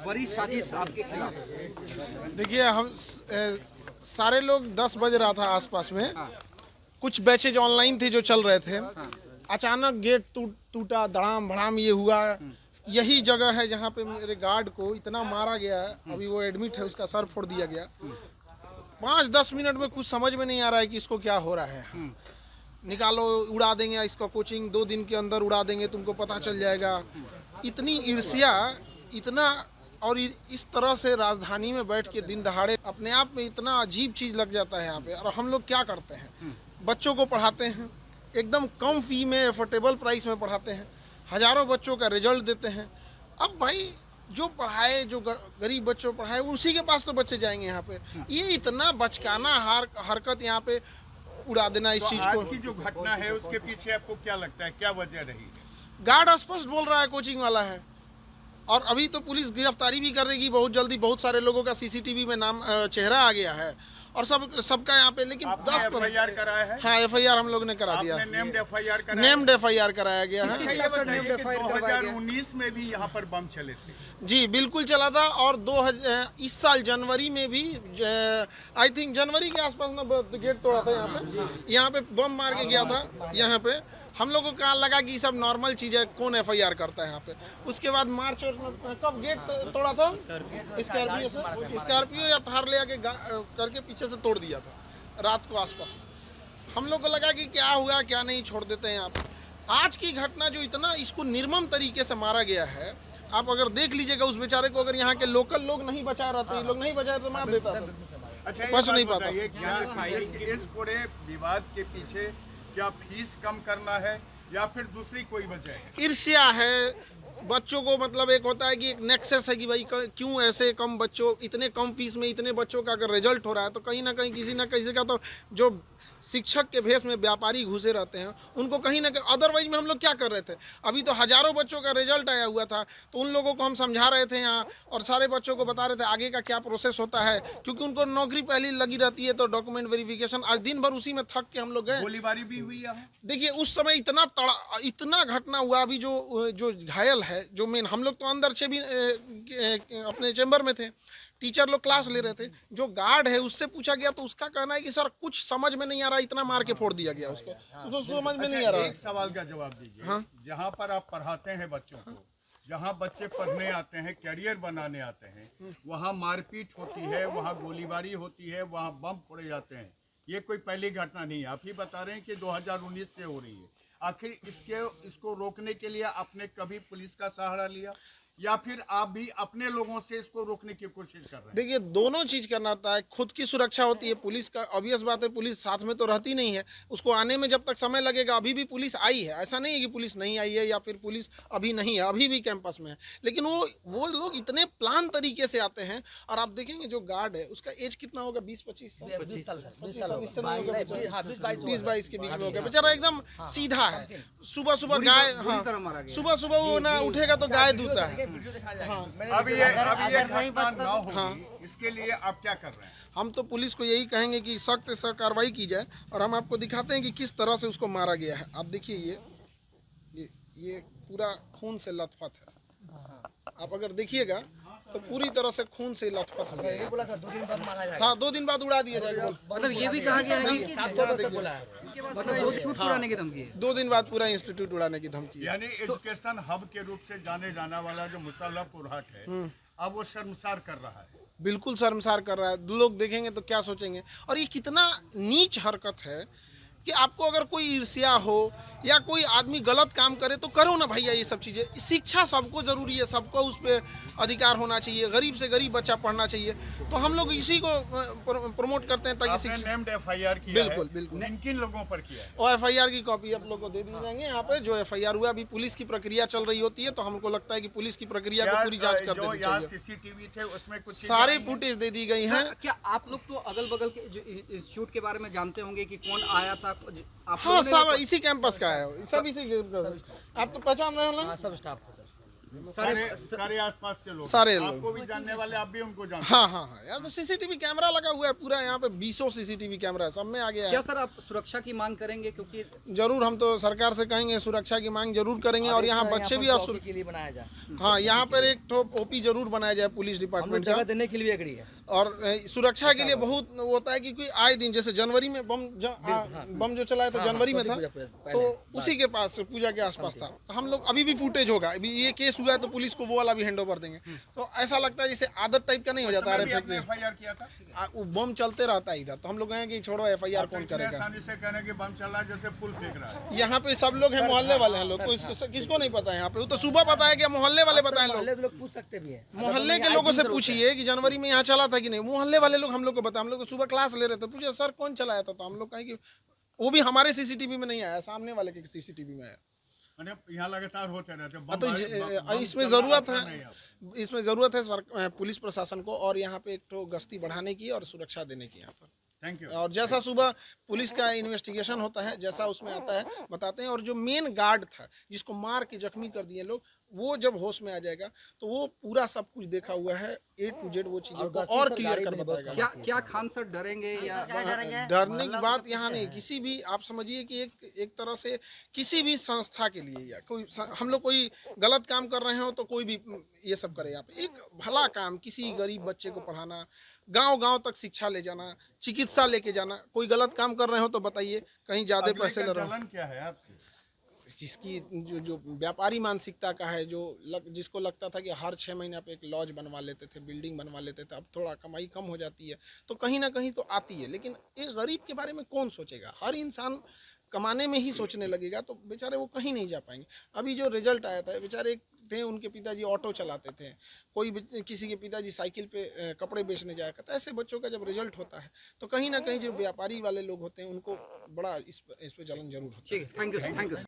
बड़ी साजिश आपके खिलाफ? देखिए हम सारे लोग 10 बज रहा था आसपास में, कुछ बैचेज ऑनलाइन थे जो चल रहे थे, अचानक गेट टूटा, धड़ाम भड़ाम ये हुआ। यही जगह है जहाँ पे मेरे गार्ड को इतना मारा गया है, अभी वो एडमिट है, उसका सर फोड़ दिया गया। 5-10 मिनट में कुछ समझ में नहीं आ रहा है कि इसको क्या हो रहा है। निकालो, उड़ा देंगे इसको, कोचिंग 2 दिन के अंदर उड़ा देंगे, तुमको पता चल जाएगा। इतनी ईर्ष्या, इतना, और इस तरह से राजधानी में बैठ के दिन दहाड़े, अपने आप में इतना अजीब चीज़ लग जाता है यहाँ पे। और हम लोग क्या करते हैं, बच्चों को पढ़ाते हैं, एकदम कम फी में, एफोर्डेबल प्राइस में पढ़ाते हैं, हज़ारों बच्चों का रिजल्ट देते हैं। अब भाई जो पढ़ाए, जो गरीब बच्चों पढ़ाए, उसी के पास तो बच्चे जाएंगे यहाँ पे। ये इतना बचकाना हरकत यहाँ पे उड़ा देना इस चीज़ को। आज की जो घटना है उसके पीछे आपको क्या लगता है, क्या वजह रही है? गार्ड स्पष्ट बोल रहा है कोचिंग वाला है, और अभी तो पुलिस गिरफ्तारी भी करेगी बहुत जल्दी। बहुत सारे लोगों का सीसीटीवी में नाम, चेहरा आ गया है, और सबका यहाँ पे। लेकिन 10 FIR कराया है? हाँ, FIR हम लोग ने करा दिया। नेम्ड FIR कराया? नेम्ड FIR कराया गया है। 2019 में भी यहाँ पर बम चले थे। जी बिल्कुल चला था, और इस साल जनवरी में भी, आई थिंक जनवरी के आसपास ना गेट तोड़ा था यहाँ पे बम मार के गया था यहाँ पे। हम लोगों को लगा कि सब नॉर्मल चीज़ है, कौन FIR करता है यहाँ पे। उसके बाद मार्च कब गेट तोड़ा था, स्कॉर्पियो या थार ले आके करके पीछे से तोड़ दिया था रात को आसपास। हम लोग को लगा कि क्या हुआ क्या नहीं, छोड़ देते हैं यहाँ पे। आज की घटना जो इतना इसको निर्मम तरीके से मारा गया है, आप अगर देख लीजिएगा उस बेचारे को, अगर यहाँ के लोकल लोग नहीं बचाए रहते, ये लोग नहीं बचाए तो मार देता था। अच्छा, बच नहीं पाता। इस पूरे विवाद के पीछे क्या फीस कम करना है या फिर दूसरी कोई वजह है? ईर्ष्या है बच्चों को, मतलब एक होता है कि एक नेक्सस है कि भाई क्यों ऐसे कम बच्चों, इतने कम फीस में इतने बच्चों का अगर रिजल्ट हो रहा है, तो कहीं ना कहीं किसी ना किसी का, तो जो शिक्षक के भेष में व्यापारी घुसे रहते हैं उनको कहीं ना कहीं। अदरवाइज में हम लोग क्या कर रहे थे, अभी तो हज़ारों बच्चों का रिजल्ट आया हुआ था, तो उन लोगों को हम समझा रहे थे यहाँ, और सारे बच्चों को बता रहे थे आगे का क्या प्रोसेस होता है, क्योंकि उनको नौकरी पहले लगी रहती है, तो डॉक्यूमेंट वेरिफिकेशन। आज दिन भर उसी में थक के हम लोग गए। गोलीबारी भी हुई है? देखिए उस समय इतना घटना हुआ। अभी जो घायल है, जो मेन, हम लोग तो अंदर से भी अपने चैम्बर में थे, टीचर लोग क्लास ले रहे थे। जो गार्ड है उससे पूछा गया तो उसका कहना है कि सर कुछ समझ में नहीं आ रहा, इतना मार के फोड़ दिया गया उसको, तो समझ में नहीं आ रहा। एक सवाल का जवाब दीजिए। हाँ? जहाँ पर आप पढ़ाते हैं बच्चों को, जहाँ बच्चे पढ़ने आते हैं, कैरियर बनाने आते हैं, वहाँ मारपीट होती है, वहाँ गोलीबारी होती है, वहाँ बम फोड़े जाते हैं। ये कोई पहली घटना नहीं है। आप ही बता रहे हैं कि 2019 से हो रही है। आखिर इसको रोकने के लिए आपने कभी पुलिस का सहारा लिया, या फिर आप भी अपने लोगों से इसको रोकने की कोशिश कर रहे हैं? देखिए दोनों चीज करना होता है। खुद की सुरक्षा होती है, पुलिस का ऑब्वियस बात है, पुलिस साथ में तो रहती नहीं है, उसको आने में जब तक समय लगेगा। अभी भी पुलिस आई है, ऐसा नहीं है कि पुलिस नहीं आई है या फिर पुलिस अभी नहीं है, अभी भी कैंपस में है। लेकिन वो लोग इतने प्लान तरीके से आते हैं। और आप देखेंगे जो गार्ड है उसका एज कितना होगा, 20-25 साल, 20 22 के बीच में होगा। बेचारा एकदम सीधा है। सुबह सुबह गाय, सुबह सुबह वो ना उठेगा तो गाय दूता है। अब ये घटना न हो, इसके लिए आप क्या कर रहे हैं? हम तो पुलिस को यही कहेंगे कि सख्त से कार्रवाई की जाए, और हम आपको दिखाते हैं कि किस तरह से उसको मारा गया है। आप देखिए ये पूरा खून से लथपथ है। आप अगर देखिएगा तो पूरी तरह से खून से लथपथ हो गया। 2 दिन बाद उड़ा दिया जाएगा। मतलब ये भी कहा गया है कि 2 दिन बाद पूरा इंस्टीट्यूट उड़ाने की धमकी। यानी एजुकेशन हब के रूप से जाने जाने वाला जो मुसल्लहपुर हाट है, अब वो शर्मसार कर रहा है। बिल्कुल शर्मसार कर रहा है। लोग देखेंगे तो क्या सोचेंगे। और ये कितना नीच हरकत है कि आपको अगर कोई ईर्ष्या हो या कोई आदमी गलत काम करे तो करो ना भैया। ये सब चीज़ें, शिक्षा सबको ज़रूरी है, सबको उस पर अधिकार होना चाहिए। गरीब से गरीब बच्चा पढ़ना चाहिए, तो हम लोग इसी को प्रमोट करते हैं ताकि आपने नेम्ड FIR किया बिल्कुल है? बिल्कुल। किन लोगों पर किया है? और FIR की कॉपी आप लोग को दे दी जाएंगे। यहाँ पे जो FIR हुआ, अभी पुलिस की प्रक्रिया चल रही होती है, तो हमको लगता है कि पुलिस की प्रक्रिया को पूरी जाँच कर देनी चाहिए। CCTV थे उसमें कुछ सारे फुटेज दे दी गई हैं। क्या आप लोग तो अगल बगल के जो इंस्टीट्यूट के बारे में जानते होंगे कि कौन आया था? हाँ, सब इसी कैंपस का है, सब इसी। आप तो पहचान रहे हो ना? सब स्टाफ था सर। सारे आसपास के लोग, सारे लोग। आपको भी जानने वाले, आप भी उनको जानते हाँ हाँ हाँ, यहाँ तो सीसीटीवी कैमरा लगा हुआ है पूरा, यहाँ पे 20 सीसीटीवी कैमरा है, सब में आ गया क्या है। सर आप सुरक्षा की मांग करेंगे, क्योंकि जरूर हम तो सरकार से कहेंगे सुरक्षा की मांग जरूर करेंगे, और यहाँ बच्चे भी के लिए बनाया जाए। हाँ, यहाँ पर एक तो ओपी जरूर बनाया जाए पुलिस डिपार्टमेंट का, जगह देने के लिए एग्री है। और सुरक्षा के लिए बहुत वो होता है कि कोई आए दिन, जैसे जनवरी में बम जो चलाया था जनवरी में था, तो उसी के पास पूजा के आसपास था। तो हम लोग अभी भी फुटेज होगा, अभी ये केस हुआ है तो पुलिस को वो वाला भी हैंड ओवर देंगे। तो ऐसा लगता है जैसे आदत टाइप का नहीं हो जाता है। FIR किया था, वो बम चलते रहता है इधर, तो हम लोग कहें कि छोड़ो FIR कौन करेगा। आसानी से कहने कि बम चल रहा है, जैसे पुल फेंक रहा है। यहाँ पे सब लोग हैं, मोहल्ले वाले हैं लोग, किसको नहीं पता है यहाँ पे, वो तो सुबह पता है कि मोहल्ले वाले बताए लोग पूछ सकते भी हैं, मोहल्ले के लोगों से पूछिए कि जनवरी में यहाँ चला था कि नहीं, मोहल्ले वाले लोग हम लोग को बताए। हम लोग तो सुबह क्लास ले रहे थे, पूछे सर कौन चलाया था, तो हम लोग कहें कि वो भी हमारे सीसीटीवी में नहीं आया, सामने वाले के सीसीटीवी में आया। यहाँ लगातार होते रहते हैं। तो इसमें ज़रूरत है पुलिस प्रशासन को, और यहाँ पे एक तो गश्ती बढ़ाने की और सुरक्षा देने की यहाँ पर। Thank you. और जैसा सुबह पुलिस का इन्वेस्टिगेशन होता है, जैसा उसमें आता है बताते हैं। और जो मेन गार्ड था जिसको मार के जख्मी कर दिए लोग, वो जब होश में आ जाएगा तो वो पूरा सब कुछ देखा हुआ है, A to Z वो चीज़ों को और क्लियर कर बताएगा। क्या खान सर डरेंगे या डरने की बात यहाँ नहीं, किसी भी आप समझिए कि एक तरह से किसी भी संस्था के लिए, या कोई हम लोग कोई गलत काम कर रहे हो तो कोई भी ये सब करे। यहाँ पे एक भला काम, किसी गरीब बच्चे को पढ़ाना, गांव-गांव तक शिक्षा ले जाना, चिकित्सा लेके जाना, कोई गलत काम कर रहे हो तो बताइए, कहीं ज़्यादा पैसे ले रहे हो। क्या है आपसे? जिसकी जो व्यापारी मानसिकता का है, जिसको लगता था कि हर 6 महीने पे एक लॉज बनवा लेते थे, बिल्डिंग बनवा लेते थे, अब थोड़ा कमाई कम हो जाती है तो कहीं ना कहीं तो आती है, लेकिन एक गरीब के बारे में कौन सोचेगा? हर इंसान कमाने में ही सोचने लगेगा, तो बेचारे वो कहीं नहीं जा पाएंगे। अभी जो रिजल्ट आया था, बेचारे थे, उनके पिताजी ऑटो चलाते थे, किसी के पिताजी साइकिल पे कपड़े बेचने जाया करता। ऐसे बच्चों का जब रिजल्ट होता है तो कहीं ना कहीं जो व्यापारी वाले लोग होते हैं उनको बड़ा इस पे जलन जरूर होता है। ठीक है, थैंक यू।